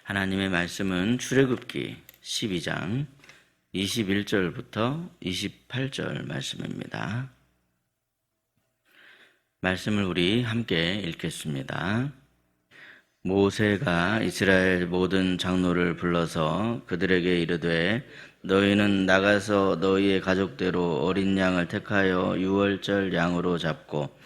하나님의 말씀은 출애굽기 12장 21절부터 28절 말씀입니다. 말씀을 우리 함께 읽겠습니다. 모세가 이스라엘 모든 장로를 불러서 그들에게 이르되 너희는 나가서 너희의 가족대로 어린 양을 택하여 유월절 양으로 잡고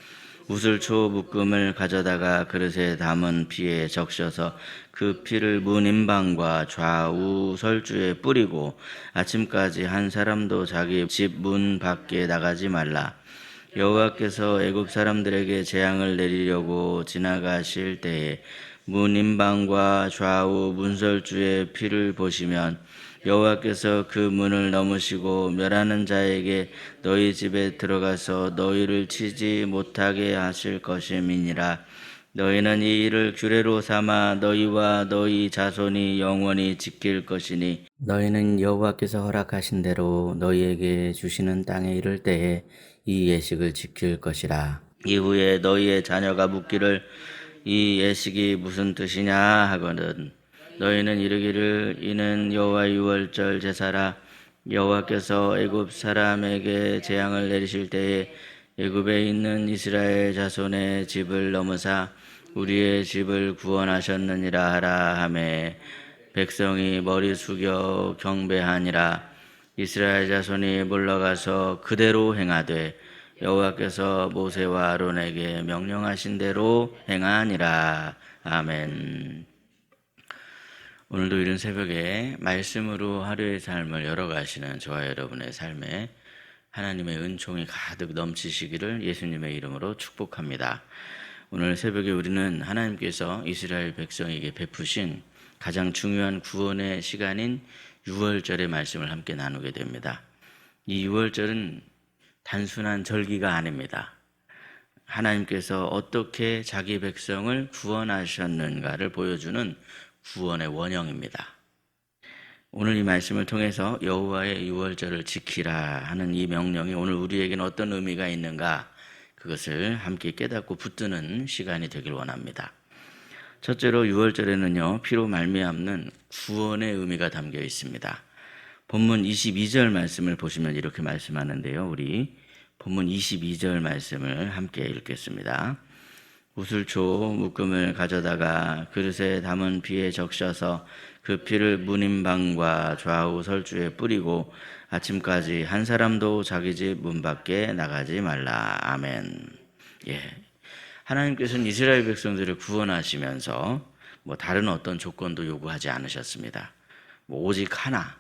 우슬초 묶음을 가져다가 그릇에 담은 피에 적셔서 그 피를 문 임방과 좌우 설주에 뿌리고 아침까지 한 사람도 자기 집 문 밖에 나가지 말라. 여호와께서 애굽 사람들에게 재앙을 내리려고 지나가실 때에 문 임방과 좌우 문설주의 피를 보시면 여호와께서 그 문을 넘으시고 멸하는 자에게 너희 집에 들어가서 너희를 치지 못하게 하실 것임이니라. 너희는 이 일을 규례로 삼아 너희와 너희 자손이 영원히 지킬 것이니 너희는 여호와께서 허락하신 대로 너희에게 주시는 땅에 이를 때에 이 예식을 지킬 것이라. 이후에 너희의 자녀가 묻기를 이 예식이 무슨 뜻이냐 하거든 너희는 이르기를 이는 여호와 유월절 제사라. 여호와께서 애굽 사람에게 재앙을 내리실 때에 애굽에 있는 이스라엘 자손의 집을 넘으사 우리의 집을 구원하셨느니라 하라 하매 백성이 머리 숙여 경배하니라. 이스라엘 자손이 물러가서 그대로 행하되 여호와께서 모세와 아론에게 명령하신 대로 행하니라. 아멘. 오늘도 이른 새벽에 말씀으로 하루의 삶을 열어가시는 저와 여러분의 삶에 하나님의 은총이 가득 넘치시기를 예수님의 이름으로 축복합니다. 오늘 새벽에 우리는 하나님께서 이스라엘 백성에게 베푸신 가장 중요한 구원의 시간인 유월절의 말씀을 함께 나누게 됩니다. 이 유월절은 단순한 절기가 아닙니다. 하나님께서 어떻게 자기 백성을 구원하셨는가를 보여주는 구원의 원형입니다. 오늘 이 말씀을 통해서 여호와의 유월절을 지키라 하는 이 명령이 오늘 우리에게는 어떤 의미가 있는가, 그것을 함께 깨닫고 붙드는 시간이 되길 원합니다. 첫째로 유월절에는요, 피로 말미암는 구원의 의미가 담겨 있습니다. 본문 22절 말씀을 보시면 이렇게 말씀하는데요. 우리 본문 22절 말씀을 함께 읽겠습니다. 우슬초 묶음을 가져다가 그릇에 담은 피에 적셔서 그 피를 문 임방과 좌우 설주에 뿌리고 아침까지 한 사람도 자기 집 문 밖에 나가지 말라. 아멘. 하나님께서는 이스라엘 백성들을 구원하시면서 다른 어떤 조건도 요구하지 않으셨습니다. 오직 하나,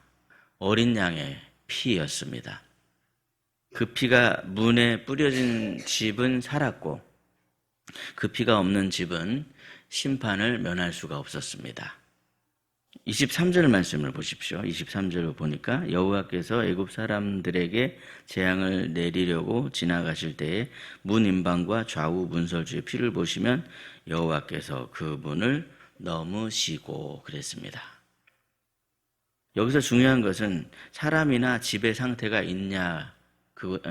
어린 양의 피였습니다. 그 피가 문에 뿌려진 집은 살았고 그 피가 없는 집은 심판을 면할 수가 없었습니다. 23절 말씀을 보십시오. 23절을 보니까 여호와께서 애굽 사람들에게 재앙을 내리려고 지나가실 때에 문 임방과 좌우 문설주의 피를 보시면 여호와께서 그 문을 넘으시고 그랬습니다. 여기서 중요한 것은 사람이나 집의 상태가 있냐,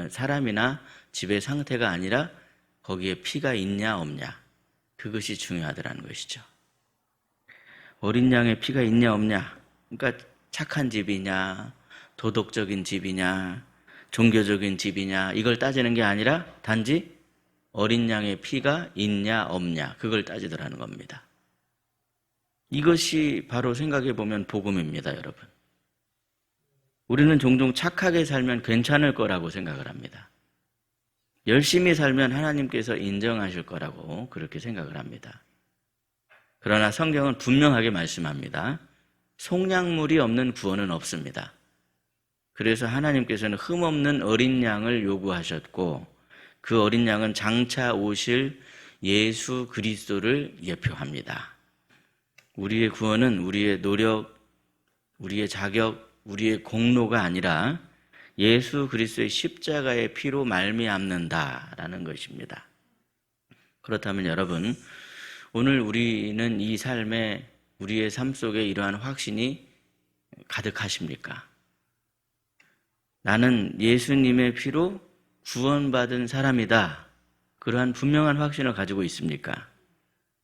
사람이나 집의 상태가 아니라 거기에 피가 있냐 없냐, 그것이 중요하더라는 것이죠. 어린 양의 피가 있냐 없냐, 그러니까 착한 집이냐, 도덕적인 집이냐, 종교적인 집이냐, 이걸 따지는 게 아니라 단지 어린 양의 피가 있냐 없냐, 그걸 따지더라는 겁니다. 이것이 바로 생각해 보면 복음입니다, 여러분. 우리는 종종 착하게 살면 괜찮을 거라고 생각을 합니다. 열심히 살면 하나님께서 인정하실 거라고 그렇게 생각을 합니다. 그러나 성경은 분명하게 말씀합니다. 속량물이 없는 구원은 없습니다. 그래서 하나님께서는 흠없는 어린 양을 요구하셨고 그 어린 양은 장차 오실 예수 그리스도를 예표합니다. 우리의 구원은 우리의 노력, 우리의 자격, 우리의 공로가 아니라 예수 그리스도의 십자가의 피로 말미암는다라는 것입니다. 그렇다면 여러분, 오늘 우리는 이 삶에 우리의 삶 속에 이러한 확신이 가득하십니까? 나는 예수님의 피로 구원받은 사람이다. 그러한 분명한 확신을 가지고 있습니까?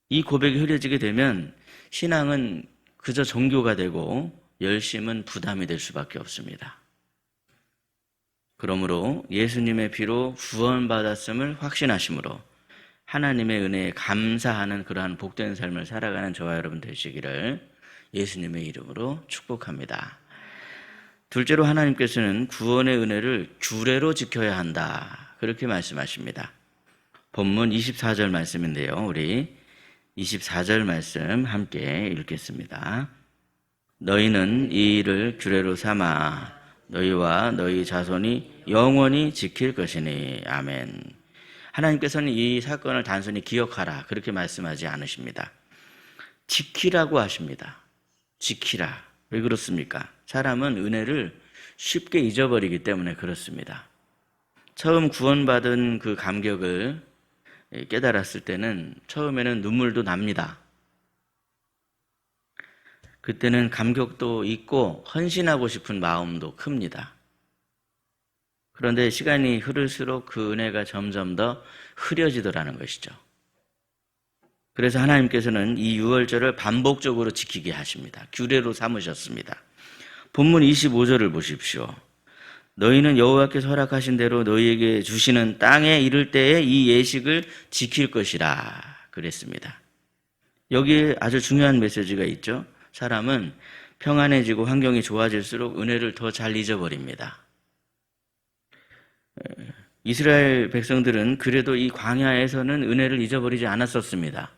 이 고백이 흐려지게 되면 신앙은 그저 종교가 되고 열심은 부담이 될 수밖에 없습니다. 그러므로 예수님의 피로 구원받았음을 확신하심으로 하나님의 은혜에 감사하는 그러한 복된 삶을 살아가는 저와 여러분 되시기를 예수님의 이름으로 축복합니다. 둘째로 하나님께서는 구원의 은혜를 규례로 지켜야 한다, 그렇게 말씀하십니다. 본문 24절 말씀인데요, 우리 24절 말씀 함께 읽겠습니다. 너희는 이 일을 규례로 삼아 너희와 너희 자손이 영원히 지킬 것이니. 아멘. 하나님께서는 이 사건을 단순히 기억하라, 그렇게 말씀하지 않으십니다. 지키라고 하십니다. 지키라. 왜 그렇습니까? 사람은 은혜를 쉽게 잊어버리기 때문에 그렇습니다. 처음 구원받은 그 감격을 깨달았을 때는 처음에는 눈물도 납니다. 그때는 감격도 있고 헌신하고 싶은 마음도 큽니다. 그런데 시간이 흐를수록 그 은혜가 점점 더 흐려지더라는 것이죠. 그래서 하나님께서는 이 유월절을 반복적으로 지키게 하십니다. 규례로 삼으셨습니다. 본문 25절을 보십시오. 너희는 여호와께서 허락하신 대로 너희에게 주시는 땅에 이를 때에 이 예식을 지킬 것이라 그랬습니다. 여기에 아주 중요한 메시지가 있죠. 사람은 평안해지고 환경이 좋아질수록 은혜를 더 잘 잊어버립니다. 이스라엘 백성들은 그래도 이 광야에서는 은혜를 잊어버리지 않았었습니다.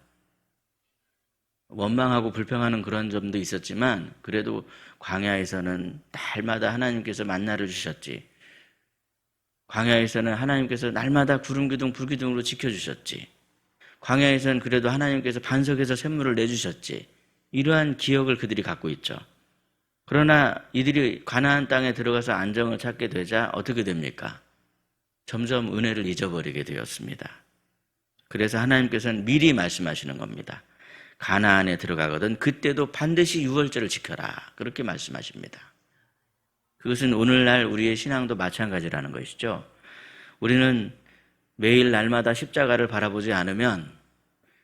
원망하고 불평하는 그런 점도 있었지만 그래도 광야에서는 날마다 하나님께서 만나를 주셨지. 광야에서는 하나님께서 날마다 구름기둥 불기둥으로 지켜주셨지. 광야에서는 그래도 하나님께서 반석에서 샘물을 내주셨지. 이러한 기억을 그들이 갖고 있죠. 그러나 이들이 가나안 땅에 들어가서 안정을 찾게 되자 어떻게 됩니까? 점점 은혜를 잊어버리게 되었습니다. 그래서 하나님께서는 미리 말씀하시는 겁니다. 가나안에 들어가거든 그때도 반드시 유월절을 지켜라, 그렇게 말씀하십니다. 그것은 오늘날 우리의 신앙도 마찬가지라는 것이죠. 우리는 매일 날마다 십자가를 바라보지 않으면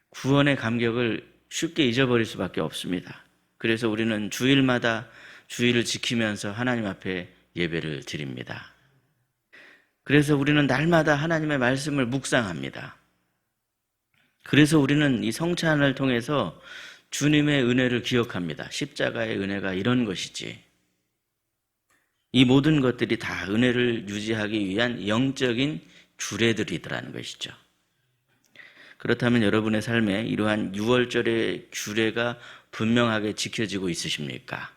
구원의 감격을 쉽게 잊어버릴 수밖에 없습니다. 그래서 우리는 주일마다 주일을 지키면서 하나님 앞에 예배를 드립니다. 그래서 우리는 날마다 하나님의 말씀을 묵상합니다. 그래서 우리는 이 성찬을 통해서 주님의 은혜를 기억합니다. 십자가의 은혜가 이런 것이지. 이 모든 것들이 다 은혜를 유지하기 위한 영적인 규례들이더라는 것이죠. 그렇다면 여러분의 삶에 이러한 유월절의 규례가 분명하게 지켜지고 있으십니까?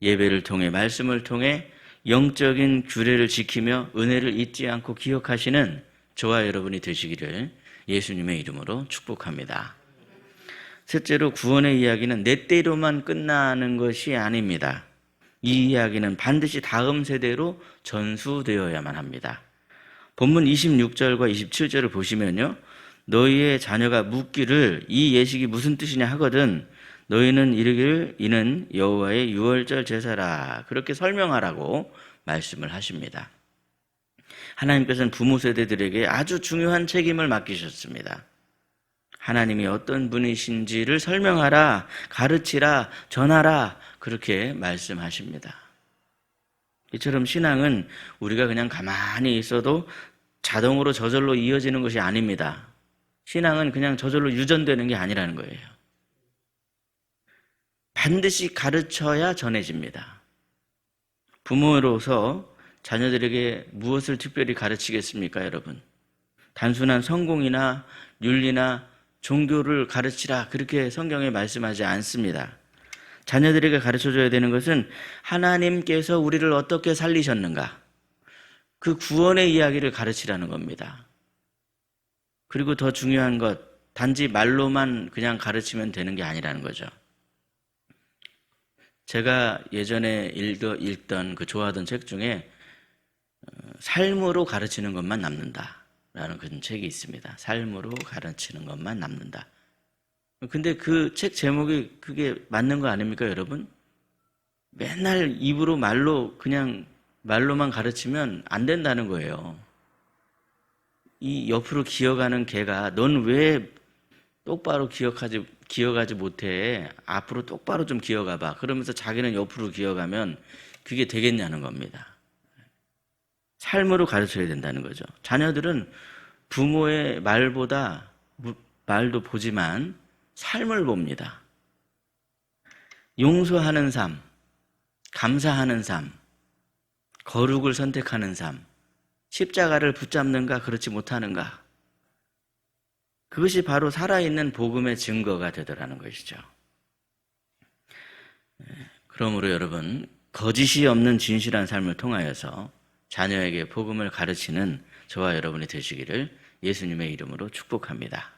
예배를 통해, 말씀을 통해 영적인 규례를 지키며 은혜를 잊지 않고 기억하시는 저와 여러분이 되시기를 예수님의 이름으로 축복합니다. 셋째로 구원의 이야기는 내 때로만 끝나는 것이 아닙니다. 이 이야기는 반드시 다음 세대로 전수되어야만 합니다. 본문 26절과 27절을 보시면요, 너희의 자녀가 묻기를 이 예식이 무슨 뜻이냐 하거든 너희는 이르기를 이는 여호와의 유월절 제사라, 그렇게 설명하라고 말씀을 하십니다. 하나님께서는 부모 세대들에게 아주 중요한 책임을 맡기셨습니다. 하나님이 어떤 분이신지를 설명하라, 가르치라, 전하라, 그렇게 말씀하십니다. 이처럼 신앙은 우리가 그냥 가만히 있어도 자동으로 저절로 이어지는 것이 아닙니다. 신앙은 그냥 저절로 유전되는 게 아니라는 거예요. 반드시 가르쳐야 전해집니다. 부모로서 자녀들에게 무엇을 특별히 가르치겠습니까, 여러분? 단순한 성공이나 윤리나 종교를 가르치라, 그렇게 성경에 말씀하지 않습니다. 자녀들에게 가르쳐줘야 되는 것은 하나님께서 우리를 어떻게 살리셨는가, 그 구원의 이야기를 가르치라는 겁니다. 그리고 더 중요한 것, 단지 말로만 그냥 가르치면 되는 게 아니라는 거죠. 제가 예전에 읽던 그 좋아하던 책 중에 삶으로 가르치는 것만 남는다라는 그런 책이 있습니다. 삶으로 가르치는 것만 남는다. 근데 그 책 제목이 그게 맞는 거 아닙니까, 여러분? 맨날 입으로 그냥 말로만 가르치면 안 된다는 거예요. 이 옆으로 기어가는 개가 넌 왜 똑바로 기억하지 기어가지 못해. 앞으로 똑바로 좀 기어가봐. 그러면서 자기는 옆으로 기어가면 그게 되겠냐는 겁니다. 삶으로 가르쳐야 된다는 거죠. 자녀들은 부모의 말도 보지만 삶을 봅니다. 용서하는 삶, 감사하는 삶, 거룩을 선택하는 삶, 십자가를 붙잡는가 그렇지 못하는가, 그것이 바로 살아있는 복음의 증거가 되더라는 것이죠. 그러므로 여러분, 거짓이 없는 진실한 삶을 통하여서 자녀에게 복음을 가르치는 저와 여러분이 되시기를 예수님의 이름으로 축복합니다.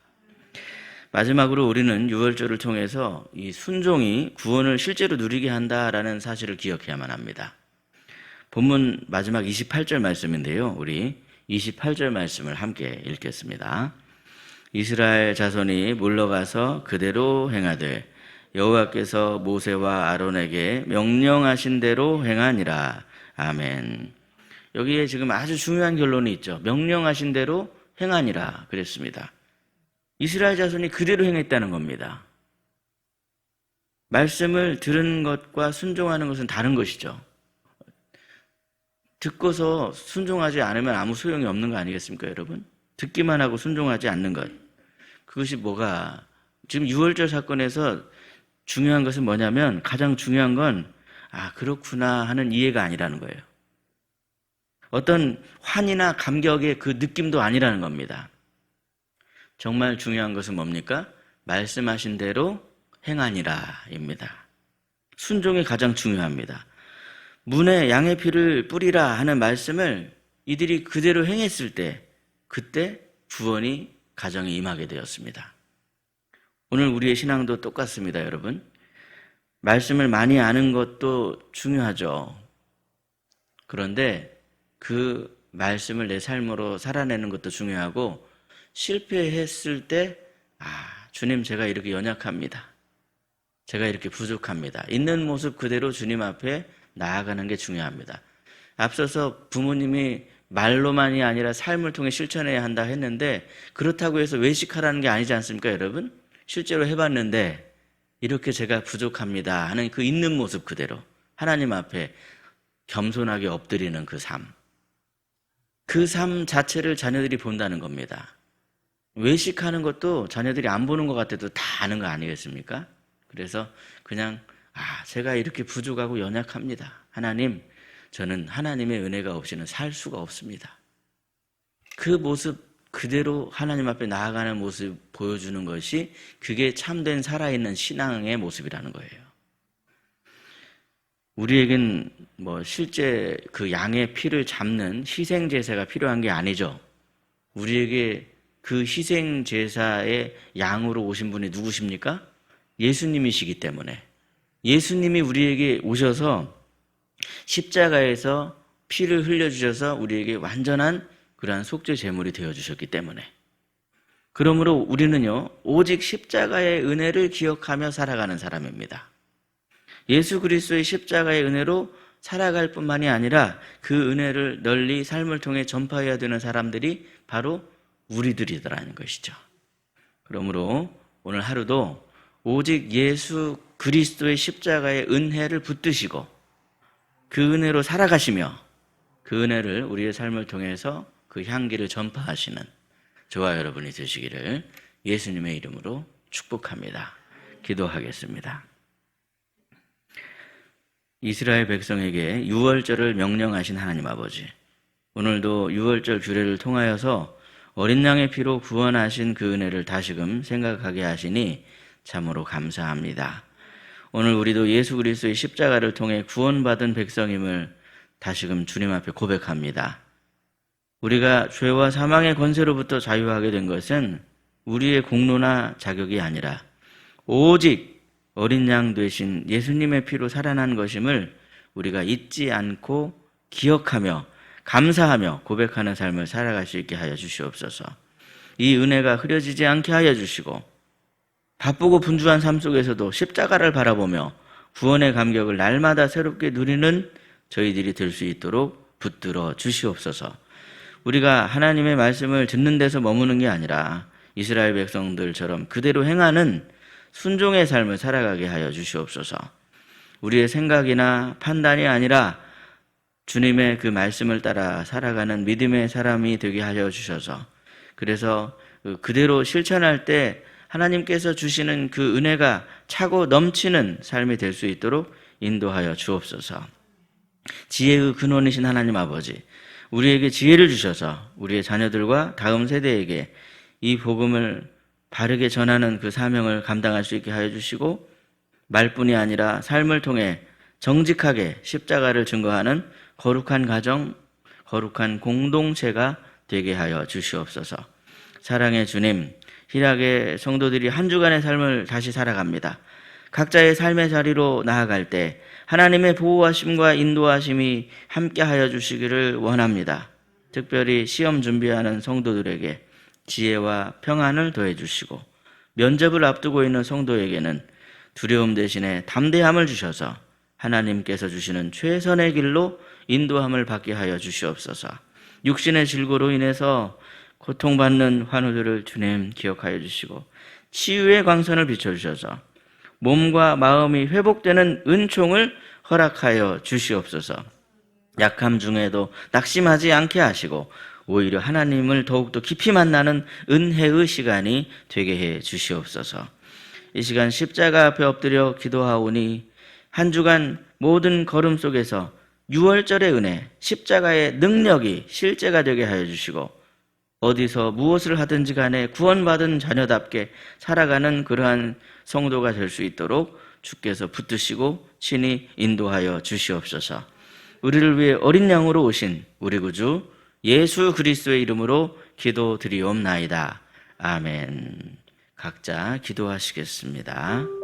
마지막으로 우리는 유월절을 통해서 이 순종이 구원을 실제로 누리게 한다라는 사실을 기억해야만 합니다. 본문 마지막 28절 말씀인데요. 우리 28절 말씀을 함께 읽겠습니다. 이스라엘 자손이 물러가서 그대로 행하되 여호와께서 모세와 아론에게 명령하신 대로 행하니라. 아멘. 여기에 지금 아주 중요한 결론이 있죠. 명령하신 대로 행하니라 그랬습니다. 이스라엘 자손이 그대로 행했다는 겁니다. 말씀을 들은 것과 순종하는 것은 다른 것이죠. 듣고서 순종하지 않으면 아무 소용이 없는 거 아니겠습니까, 여러분? 듣기만 하고 순종하지 않는 것. 그것이 뭐가, 지금 6월절 사건에서 중요한 것은 뭐냐면, 가장 중요한 건, 아, 그렇구나 하는 이해가 아니라는 거예요. 어떤 환희나 감격의 그 느낌도 아니라는 겁니다. 정말 중요한 것은 뭡니까? 말씀하신 대로 행하니라입니다. 순종이 가장 중요합니다. 문에 양의 피를 뿌리라 하는 말씀을 이들이 그대로 행했을 때, 그때 구원이 가정에 임하게 되었습니다. 오늘 우리의 신앙도 똑같습니다, 여러분. 말씀을 많이 아는 것도 중요하죠. 그런데 그 말씀을 내 삶으로 살아내는 것도 중요하고, 실패했을 때, 주님, 제가 이렇게 연약합니다. 제가 이렇게 부족합니다. 있는 모습 그대로 주님 앞에 나아가는 게 중요합니다. 앞서서 부모님이 말로만이 아니라 삶을 통해 실천해야 한다 했는데, 그렇다고 해서 외식하라는 게 아니지 않습니까, 여러분? 실제로 해봤는데 이렇게 제가 부족합니다 하는 그 있는 모습 그대로 하나님 앞에 겸손하게 엎드리는 그 삶, 그 삶 자체를 자녀들이 본다는 겁니다. 외식하는 것도 자녀들이 안 보는 것 같아도 다 아는 거 아니겠습니까? 그래서 그냥 제가 이렇게 부족하고 연약합니다. 하나님, 저는 하나님의 은혜가 없이는 살 수가 없습니다. 그 모습 그대로 하나님 앞에 나아가는 모습 보여주는 것이, 그게 참된 살아있는 신앙의 모습이라는 거예요. 우리에겐 실제 그 양의 피를 잡는 희생제사가 필요한 게 아니죠. 우리에게 그 희생제사의 양으로 오신 분이 누구십니까? 예수님이시기 때문에, 예수님이 우리에게 오셔서 십자가에서 피를 흘려주셔서 우리에게 완전한 그러한 속죄 제물이 되어주셨기 때문에, 그러므로 우리는요, 오직 십자가의 은혜를 기억하며 살아가는 사람입니다. 예수 그리스도의 십자가의 은혜로 살아갈 뿐만이 아니라 그 은혜를 널리 삶을 통해 전파해야 되는 사람들이 바로 우리들이더라는 것이죠. 그러므로 오늘 하루도 오직 예수 그리스도의 십자가의 은혜를 붙드시고 그 은혜로 살아가시며, 그 은혜를 우리의 삶을 통해서 그 향기를 전파하시는 저와 여러분이 되시기를 예수님의 이름으로 축복합니다. 기도하겠습니다. 이스라엘 백성에게 유월절을 명령하신 하나님 아버지, 오늘도 유월절 규례를 통하여서 어린 양의 피로 구원하신 그 은혜를 다시금 생각하게 하시니 참으로 감사합니다. 오늘 우리도 예수 그리스도의 십자가를 통해 구원받은 백성임을 다시금 주님 앞에 고백합니다. 우리가 죄와 사망의 권세로부터 자유하게 된 것은 우리의 공로나 자격이 아니라 오직 어린 양 되신 예수님의 피로 살아난 것임을 우리가 잊지 않고 기억하며 감사하며 고백하는 삶을 살아갈 수 있게 하여 주시옵소서. 이 은혜가 흐려지지 않게 하여 주시고, 바쁘고 분주한 삶 속에서도 십자가를 바라보며 구원의 감격을 날마다 새롭게 누리는 저희들이 될 수 있도록 붙들어 주시옵소서. 우리가 하나님의 말씀을 듣는 데서 머무는 게 아니라 이스라엘 백성들처럼 그대로 행하는 순종의 삶을 살아가게 하여 주시옵소서. 우리의 생각이나 판단이 아니라 주님의 그 말씀을 따라 살아가는 믿음의 사람이 되게 하여 주셔서, 그래서 그대로 실천할 때 하나님께서 주시는 그 은혜가 차고 넘치는 삶이 될 수 있도록 인도하여 주옵소서. 지혜의 근원이신 하나님 아버지, 우리에게 지혜를 주셔서 우리의 자녀들과 다음 세대에게 이 복음을 바르게 전하는 그 사명을 감당할 수 있게 하여 주시고, 말뿐이 아니라 삶을 통해 정직하게 십자가를 증거하는 거룩한 가정, 거룩한 공동체가 되게 하여 주시옵소서. 사랑의 주님, 희락의 성도들이 한 주간의 삶을 다시 살아갑니다. 각자의 삶의 자리로 나아갈 때 하나님의 보호하심과 인도하심이 함께하여 주시기를 원합니다. 특별히 시험 준비하는 성도들에게 지혜와 평안을 더해 주시고, 면접을 앞두고 있는 성도에게는 두려움 대신에 담대함을 주셔서 하나님께서 주시는 최선의 길로 인도함을 받게 하여 주시옵소서. 육신의 질고로 인해서 고통받는 환우들을 주님 기억하여 주시고, 치유의 광선을 비춰주셔서 몸과 마음이 회복되는 은총을 허락하여 주시옵소서. 약함 중에도 낙심하지 않게 하시고 오히려 하나님을 더욱더 깊이 만나는 은혜의 시간이 되게 해 주시옵소서. 이 시간 십자가 앞에 엎드려 기도하오니 한 주간 모든 걸음 속에서 유월절의 은혜, 십자가의 능력이 실제가 되게 하여 주시고, 어디서 무엇을 하든지 간에 구원받은 자녀답게 살아가는 그러한 성도가 될 수 있도록 주께서 붙드시고 친히 인도하여 주시옵소서. 우리를 위해 어린 양으로 오신 우리 구주 예수 그리스도의 이름으로 기도드리옵나이다. 아멘. 각자 기도하시겠습니다.